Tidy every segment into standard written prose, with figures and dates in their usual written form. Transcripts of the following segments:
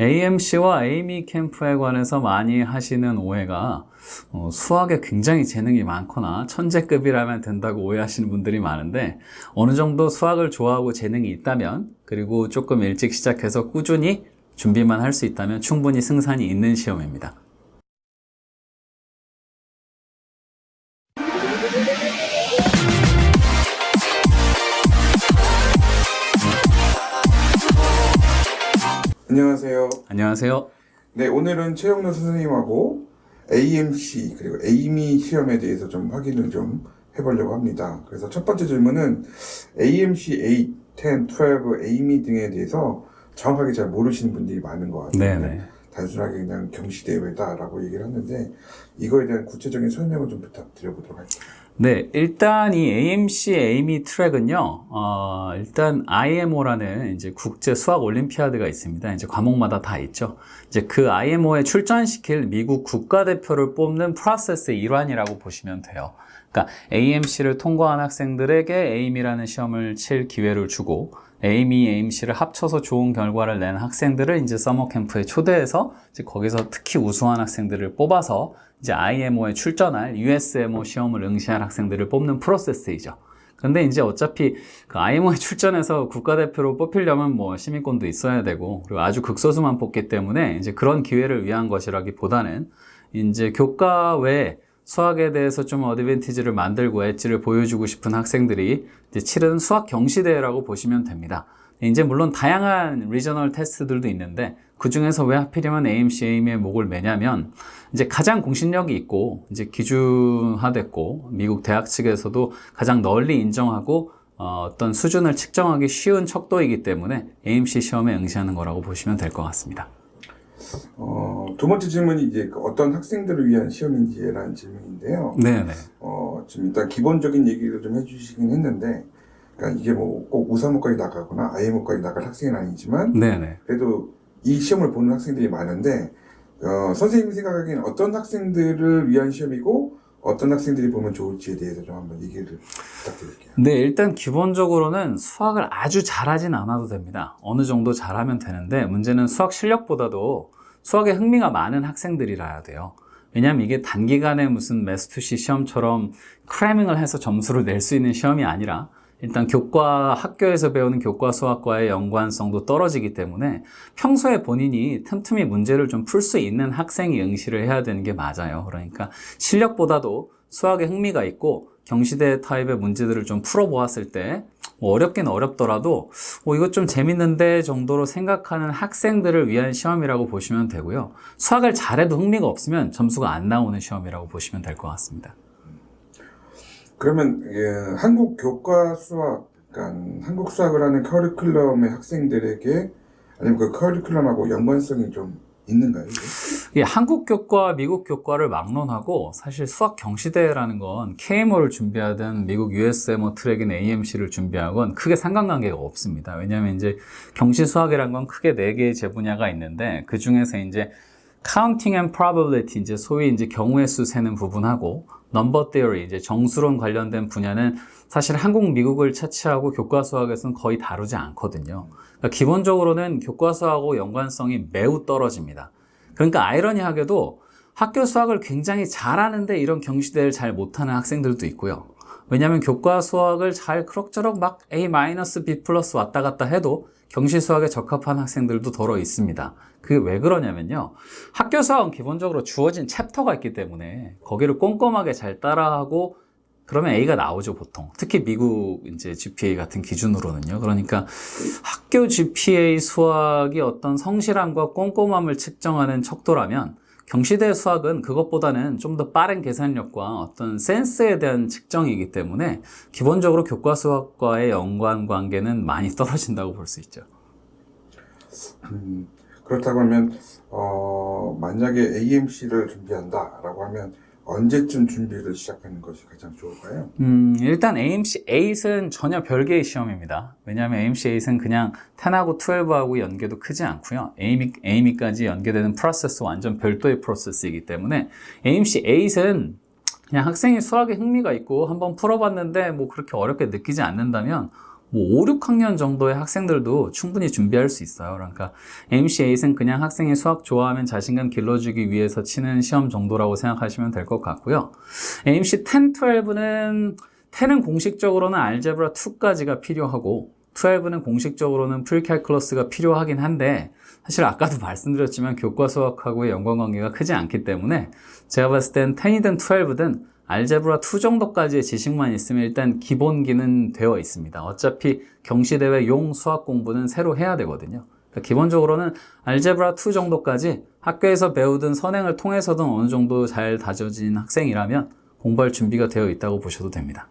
AMC와 에이미 캠프에 관해서 많이 하시는 오해가 수학에 굉장히 재능이 많거나 천재급이라면 된다고 오해하시는 분들이 많은데, 어느 정도 수학을 좋아하고 재능이 있다면, 그리고 조금 일찍 시작해서 꾸준히 준비만 할 수 있다면 충분히 승산이 있는 시험입니다. 안녕하세요. 안녕하세요. 네, 오늘은 최영로 선생님하고 AMC 그리고 에이미 시험에 대해서 좀 확인을 좀 해보려고 합니다. 그래서 첫 번째 질문은 AMC 8, 10, 12, 에이미 등에 대해서 정확하게 잘 모르시는 분들이 많은 것 같아요. 네네. 단순하게 그냥 경시대회다라고 얘기를 하는데, 이거에 대한 구체적인 설명을 좀 부탁드려보도록 할게요. 네, 일단 이 AMC 에이미 트랙은요, 일단 IMO라는 이제 국제 수학 올림피아드가 있습니다. 이제 과목마다 다 있죠. 이제 그 IMO에 출전시킬 미국 국가대표를 뽑는 프로세스의 일환이라고 보시면 돼요. 그러니까 AMC를 통과한 학생들에게 에이미라는 시험을 칠 기회를 주고, AMC를 합쳐서 좋은 결과를 낸 학생들을 이제 서머 캠프에 초대해서 이제 거기서 특히 우수한 학생들을 뽑아서 이제 IMO에 출전할 USMO 시험을 응시할 학생들을 뽑는 프로세스이죠. 근데 이제 어차피 그 IMO에 출전해서 국가대표로 뽑히려면 뭐 시민권도 있어야 되고, 그리고 아주 극소수만 뽑기 때문에 이제 그런 기회를 위한 것이라기보다는 이제 교과 외에 수학에 대해서 좀 어드밴티지를 만들고 엣지를 보여주고 싶은 학생들이 이제 치르는 수학 경시대회라고 보시면 됩니다. 이제 물론 다양한 리저널 테스트들도 있는데, 그 중에서 왜 하필이면 AMC, 에이미의 목을 매냐면, 이제 가장 공신력이 있고 이제 기준화됐고 미국 대학 측에서도 가장 널리 인정하고 어떤 수준을 측정하기 쉬운 척도이기 때문에 AMC 시험에 응시하는 거라고 보시면 될 것 같습니다. 두 번째 질문이 이제 어떤 학생들을 위한 시험인지라는 질문인데요. 네네. 지금 일단 기본적인 얘기를 좀 해주시긴 했는데, 그러니까 이게 뭐 꼭 우사모까지 나가거나 IMO까지 나갈 학생은 아니지만, 네네. 그래도 이 시험을 보는 학생들이 많은데, 선생님이 생각하기에는 어떤 학생들을 위한 시험이고 어떤 학생들이 보면 좋을지에 대해서 좀 한번 얘기를 부탁드릴게요. 네, 일단 기본적으로는 수학을 아주 잘하진 않아도 됩니다. 어느 정도 잘하면 되는데, 문제는 수학 실력보다도 수학에 흥미가 많은 학생들이라야 돼요. 왜냐하면 이게 단기간에 무슨 매스투시 시험처럼 크래밍을 해서 점수를 낼 수 있는 시험이 아니라, 일단 학교에서 배우는 교과 수학과의 연관성도 떨어지기 때문에 평소에 본인이 틈틈이 문제를 좀 풀 수 있는 학생이 응시를 해야 되는 게 맞아요. 그러니까 실력보다도 수학에 흥미가 있고 경시대 타입의 문제들을 좀 풀어보았을 때 어렵긴 어렵더라도 이거 좀 재밌는데 정도로 생각하는 학생들을 위한 시험이라고 보시면 되고요. 수학을 잘해도 흥미가 없으면 점수가 안 나오는 시험이라고 보시면 될 것 같습니다. 그러면 한국 교과 수학, 그러니까 한국 수학을 하는 커리큘럼의 학생들에게 아니면 그 커리큘럼하고 연관성이 좀 있는가요? 예, 한국 교과, 미국 교과를 막론하고 사실 수학 경시대회라는 건 KMO를 준비하든 미국 USMO 트랙인 AMC를 준비하건 크게 상관관계가 없습니다. 왜냐하면 이제 경시 수학이라는 건 크게 4개의 제분야가 있는데, 그 중에서 이제 Counting and Probability, 이제 소위 이제 경우의 수 세는 부분하고 Number Theory, 이제 정수론 관련된 분야는 사실 한국, 미국을 차치하고 교과 수학에서는 거의 다루지 않거든요. 그러니까 기본적으로는 교과 수학하고 연관성이 매우 떨어집니다. 그러니까 아이러니하게도 학교 수학을 굉장히 잘하는데 이런 경시대회를 잘 못하는 학생들도 있고요. 왜냐하면 교과 수학을 잘 그럭저럭 막 A-, B+ 왔다 갔다 해도 경시 수학에 적합한 학생들도 더러 있습니다. 그게 왜 그러냐면요, 학교 수학은 기본적으로 주어진 챕터가 있기 때문에 거기를 꼼꼼하게 잘 따라하고 그러면 A가 나오죠, 보통. 특히 미국 이제 GPA 같은 기준으로는요. 그러니까 학교 GPA 수학이 어떤 성실함과 꼼꼼함을 측정하는 척도라면, 경시대 수학은 그것보다는 좀 더 빠른 계산력과 어떤 센스에 대한 측정이기 때문에 기본적으로 교과 수학과의 연관관계는 많이 떨어진다고 볼 수 있죠. 그렇다고 하면 만약에 AMC를 준비한다라고 하면 언제쯤 준비를 시작하는 것이 가장 좋을까요? 일단 AMC 8은 전혀 별개의 시험입니다. 왜냐하면 AMC 8은 그냥 10하고 12하고 연계도 크지 않고요. AME까지 연계되는 프로세스 완전 별도의 프로세스이기 때문에 AMC 8은 그냥 학생이 수학에 흥미가 있고 한번 풀어봤는데 뭐 그렇게 어렵게 느끼지 않는다면 뭐 5, 6학년 정도의 학생들도 충분히 준비할 수 있어요. 그러니까 AMC8은 그냥 학생이 수학 좋아하면 자신감 길러주기 위해서 치는 시험 정도라고 생각하시면 될 것 같고요. AMC 10, 10은 공식적으로는 알제브라 2까지가 필요하고 12는 공식적으로는 프리칼큘러스가 필요하긴 한데 사실 아까도 말씀드렸지만 교과 수학하고의 연관관계가 크지 않기 때문에 제가 봤을 땐 10이든 12든 알제브라 2 정도까지의 지식만 있으면 일단 기본기는 되어 있습니다. 어차피 경시대회용 수학 공부는 새로 해야 되거든요. 그러니까 기본적으로는 알제브라 2 정도까지 학교에서 배우든 선행을 통해서든 어느 정도 잘 다져진 학생이라면 공부할 준비가 되어 있다고 보셔도 됩니다.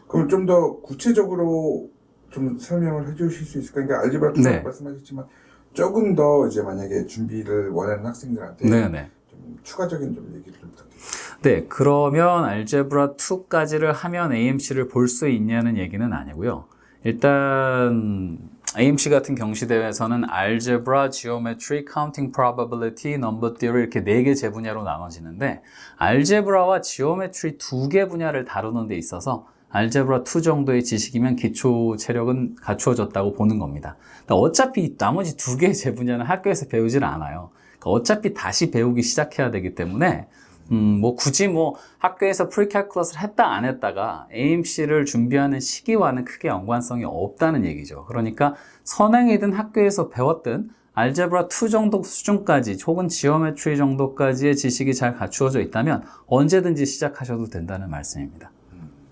그럼 좀 더 구체적으로 좀 설명을 해주실 수 있을까요? 그러니까 알제브라 2 네. 말씀하셨지만 조금 더 이제 만약에 준비를 원하는 학생들한테 네네. 좀 추가적인 좀 얘기를 좀 부탁드립니다. 네, 그러면 알제브라 2까지를 하면 AMC를 볼 수 있냐는 얘기는 아니고요. 일단 AMC 같은 경시대회에서는 알제브라, 지오메트리, 카운팅 프로바빌리티, 넘버 티어리 이렇게 4개 제분야로 나눠지는데 알제브라와 지오메트리 2개 분야를 다루는 데 있어서 알제브라 2 정도의 지식이면 기초 체력은 갖추어졌다고 보는 겁니다. 그러니까 어차피 나머지 2개의 제분야는 학교에서 배우질 않아요. 그러니까 어차피 다시 배우기 시작해야 되기 때문에 뭐 굳이 뭐 학교에서 프리칼큘러스를 했다 안 했다가 AMC를 준비하는 시기와는 크게 연관성이 없다는 얘기죠. 그러니까 선행이든 학교에서 배웠든 알제브라 2 정도 수준까지 혹은 지오메트리 정도까지의 지식이 잘 갖추어져 있다면 언제든지 시작하셔도 된다는 말씀입니다.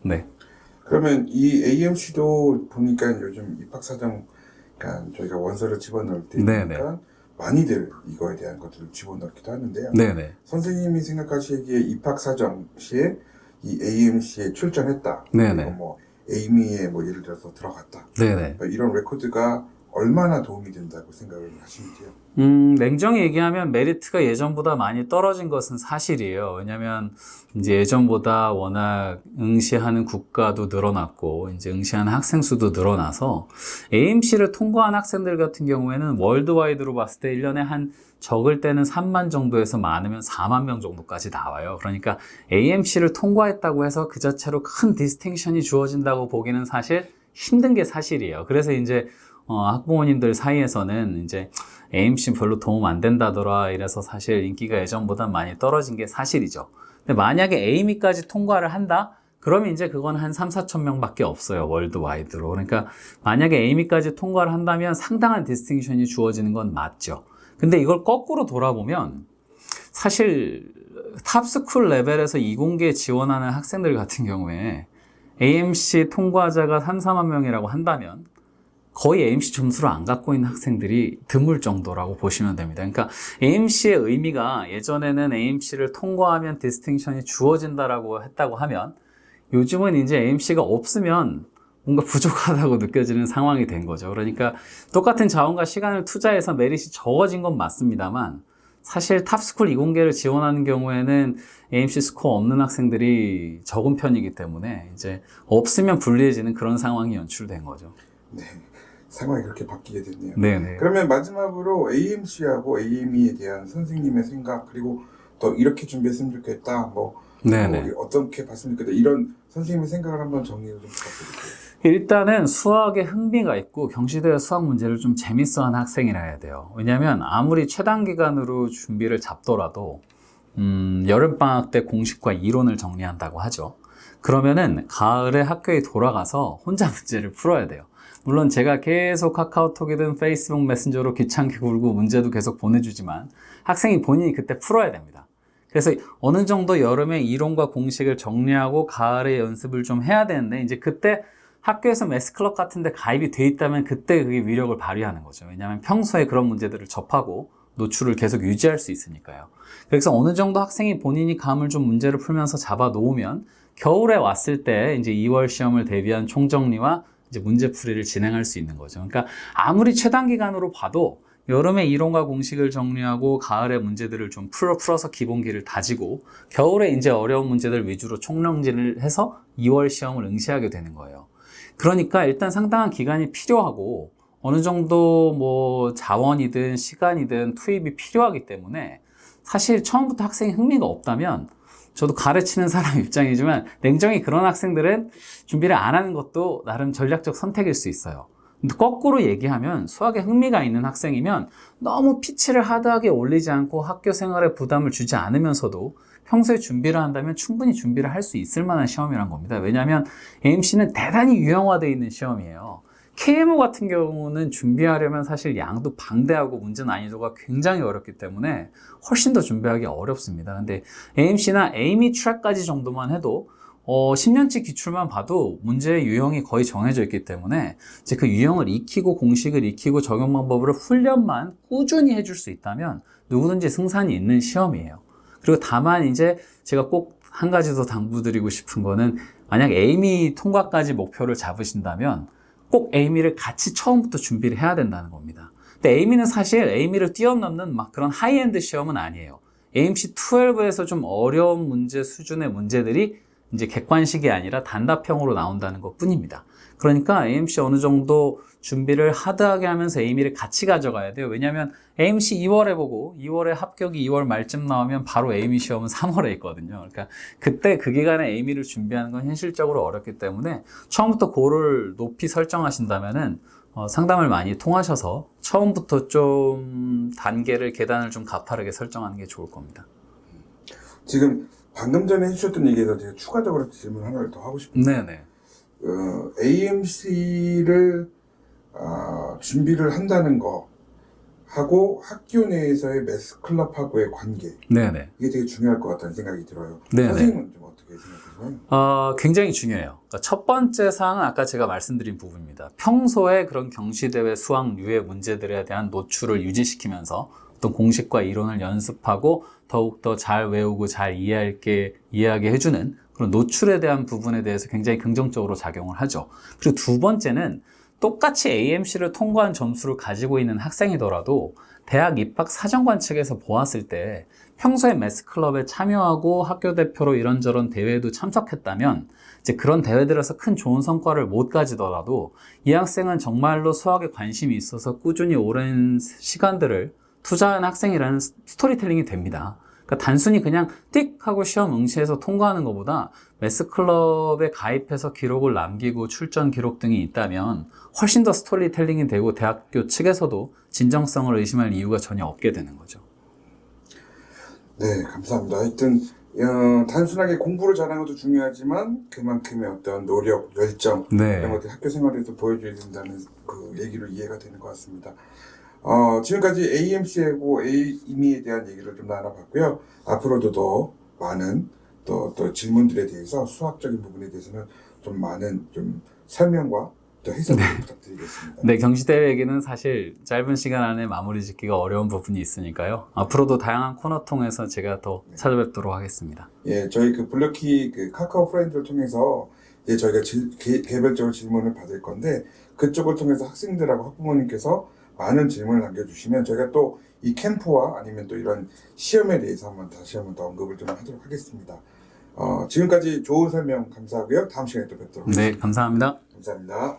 네. 그러면 이 AMC도 보니까 요즘 입학사정, 그러니까 저희가 원서를 집어넣을 때 보니까 많이들 이거에 대한 것들을 집어넣기도 하는데요. 네네. 선생님이 생각하시기에 입학사정 시에 이 AMC에 출전했다. 네네. 그리고 뭐 에이미에 뭐 예를 들어서 들어갔다. 네네. 뭐 이런 레코드가 얼마나 도움이 된다고 생각을 하시는지요? 냉정히 얘기하면 메리트가 예전보다 많이 떨어진 것은 사실이에요. 왜냐면 이제 예전보다 워낙 응시하는 국가도 늘어났고 이제 응시하는 학생 수도 늘어나서 AMC를 통과한 학생들 같은 경우에는 월드와이드로 봤을 때 1년에 한 적을 때는 3만 정도에서 많으면 4만 명 정도까지 나와요. 그러니까 AMC를 통과했다고 해서 그 자체로 큰 디스팅션이 주어진다고 보기는 사실 힘든 게 사실이에요. 그래서 이제 학부모님들 사이에서는 이제 AMC 별로 도움 안 된다더라 이래서 사실 인기가 예전보다 많이 떨어진 게 사실이죠. 근데 만약에 에이미까지 통과를 한다? 그러면 이제 그건 한 3, 4천 명밖에 없어요. 월드와이드로. 그러니까 만약에 에이미까지 통과를 한다면 상당한 디스팅션이 주어지는 건 맞죠. 근데 이걸 거꾸로 돌아보면 사실 탑스쿨 레벨에서 이공계에 지원하는 학생들 같은 경우에 AMC 통과자가 3, 4만 명이라고 한다면 거의 AMC 점수를 안 갖고 있는 학생들이 드물 정도라고 보시면 됩니다. 그러니까 AMC의 의미가 예전에는 AMC를 통과하면 디스팅션이 주어진다라고 했다고 하면 요즘은 이제 AMC가 없으면 뭔가 부족하다고 느껴지는 상황이 된 거죠. 그러니까 똑같은 자원과 시간을 투자해서 메릿이 적어진 건 맞습니다만 사실 탑스쿨 이공계를 지원하는 경우에는 AMC 스코어 없는 학생들이 적은 편이기 때문에 이제 없으면 불리해지는 그런 상황이 연출된 거죠. 네. 상황이 그렇게 바뀌게 됐네요. 네네. 그러면 마지막으로 AMC하고 AME에 대한 선생님의 생각, 그리고 더 이렇게 준비했으면 좋겠다, 네네. 어떻게 봤으면 좋겠다, 이런 선생님의 생각을 한번 정리를 좀 부탁드릴게요. 일단은 수학에 흥미가 있고 경시대회 수학 문제를 좀 재밌어하는 학생이라 해야 돼요. 왜냐하면 아무리 최단 기간으로 준비를 잡더라도 여름방학 때 공식과 이론을 정리한다고 하죠. 그러면은 가을에 학교에 돌아가서 혼자 문제를 풀어야 돼요. 물론 제가 계속 카카오톡이든 페이스북 메신저로 귀찮게 굴고 문제도 계속 보내주지만 학생이 본인이 그때 풀어야 됩니다. 그래서 어느 정도 여름에 이론과 공식을 정리하고 가을에 연습을 좀 해야 되는데 이제 그때 학교에서 매스클럽 같은 데 가입이 돼 있다면 그때 그게 위력을 발휘하는 거죠. 왜냐하면 평소에 그런 문제들을 접하고 노출을 계속 유지할 수 있으니까요. 그래서 어느 정도 학생이 본인이 감을 좀 문제를 풀면서 잡아 놓으면 겨울에 왔을 때 이제 2월 시험을 대비한 총정리와 이제 문제풀이를 진행할 수 있는 거죠. 그러니까 아무리 최단 기간으로 봐도 여름에 이론과 공식을 정리하고 가을에 문제들을 좀 풀어서 기본기를 다지고 겨울에 이제 어려운 문제들 위주로 총정리를 해서 2월 시험을 응시하게 되는 거예요. 그러니까 일단 상당한 기간이 필요하고 어느 정도 뭐 자원이든 시간이든 투입이 필요하기 때문에 사실 처음부터 학생이 흥미가 없다면 저도 가르치는 사람 입장이지만 냉정히 그런 학생들은 준비를 안 하는 것도 나름 전략적 선택일 수 있어요. 근데 거꾸로 얘기하면 수학에 흥미가 있는 학생이면 너무 피치를 하드하게 올리지 않고 학교 생활에 부담을 주지 않으면서도 평소에 준비를 한다면 충분히 준비를 할 수 있을 만한 시험이란 겁니다. 왜냐하면 AMC는 대단히 유형화되어 있는 시험이에요. KMO 같은 경우는 준비하려면 사실 양도 방대하고 문제 난이도가 굉장히 어렵기 때문에 훨씬 더 준비하기 어렵습니다. 근데 AMC나 에이미 트랙까지 정도만 해도 10년치 기출만 봐도 문제의 유형이 거의 정해져 있기 때문에 이제 그 유형을 익히고 공식을 익히고 적용 방법을 훈련만 꾸준히 해줄 수 있다면 누구든지 승산이 있는 시험이에요. 그리고 다만 이제 제가 꼭 한 가지 더 당부드리고 싶은 거는 만약 에이미 통과까지 목표를 잡으신다면 꼭 에이미를 같이 처음부터 준비를 해야 된다는 겁니다. 근데 에이미는 사실 에이미를 뛰어넘는 막 그런 하이엔드 시험은 아니에요. AMC 12에서 좀 어려운 문제 수준의 문제들이 이제 객관식이 아니라 단답형으로 나온다는 것 뿐입니다. 그러니까 AMC 어느 정도 준비를 하드하게 하면서 에이미를 같이 가져가야 돼요. 왜냐하면 AMC 2월에 보고 2월에 합격이 2월 말쯤 나오면 바로 에이미 시험은 3월에 있거든요. 그러니까 그때 그 기간에 에이미를 준비하는 건 현실적으로 어렵기 때문에 처음부터 고를 높이 설정하신다면은 상담을 많이 통하셔서 처음부터 좀 단계를 계단을 좀 가파르게 설정하는 게 좋을 겁니다. 지금 방금 전에 해주셨던 얘기에서 제가 추가적으로 질문 하나를 더 하고 싶은데 네네. AMC를 준비를 한다는 거 하고 학교 내에서의 매스클럽하고의 관계 네네. 이게 되게 중요할 것 같다는 생각이 들어요. 네네. 선생님은 좀 어떻게 생각하세요? 굉장히 중요해요. 그러니까 첫 번째 사항은 아까 제가 말씀드린 부분입니다. 평소에 그런 경시대회 수학류의 문제들에 대한 노출을 유지시키면서 어떤 공식과 이론을 연습하고 더욱더 잘 외우고 잘 이해하게 해주는 그런 노출에 대한 부분에 대해서 굉장히 긍정적으로 작용을 하죠. 그리고 두 번째는 똑같이 AMC를 통과한 점수를 가지고 있는 학생이더라도 대학 입학 사정관 측에서 보았을 때 평소에 매스클럽에 참여하고 학교 대표로 이런저런 대회에도 참석했다면 이제 그런 대회들에서 큰 좋은 성과를 못 가지더라도 이 학생은 정말로 수학에 관심이 있어서 꾸준히 오랜 시간들을 투자한 학생이라는 스토리텔링이 됩니다. 그러니까 단순히 그냥 띡 하고 시험 응시해서 통과하는 것보다 매스클럽에 가입해서 기록을 남기고 출전 기록 등이 있다면 훨씬 더 스토리텔링이 되고 대학교 측에서도 진정성을 의심할 이유가 전혀 없게 되는 거죠. 네, 감사합니다. 하여튼 단순하게 공부를 잘하는 것도 중요하지만 그만큼의 어떤 노력, 열정 이런 것들 학교 생활에서 보여줘야 된다는 그 얘기로 이해가 되는 것 같습니다. 지금까지 AMC하고 에이미에 대한 얘기를 좀 나눠봤고요. 앞으로도 더 많은 또 질문들에 대해서 수학적인 부분에 대해서는 좀 많은 좀 설명과 또 해석을 부탁드리겠습니다. 네, 경시대회 얘기는 사실 짧은 시간 안에 마무리 짓기가 어려운 부분이 있으니까요. 앞으로도 다양한 코너 통해서 제가 더 찾아뵙도록 하겠습니다. 예, 저희 그 블럭키 그 카카오 프렌드를 통해서 저희가 개별적으로 질문을 받을 건데 그쪽을 통해서 학생들하고 학부모님께서 많은 질문을 남겨주시면 저희가 또 이 캠프와 아니면 또 이런 시험에 대해서 다시 한번 더 언급을 좀 하도록 하겠습니다. 지금까지 좋은 설명 감사하고요. 다음 시간에 또 뵙도록 하겠습니다. 네, 감사합니다. 감사합니다.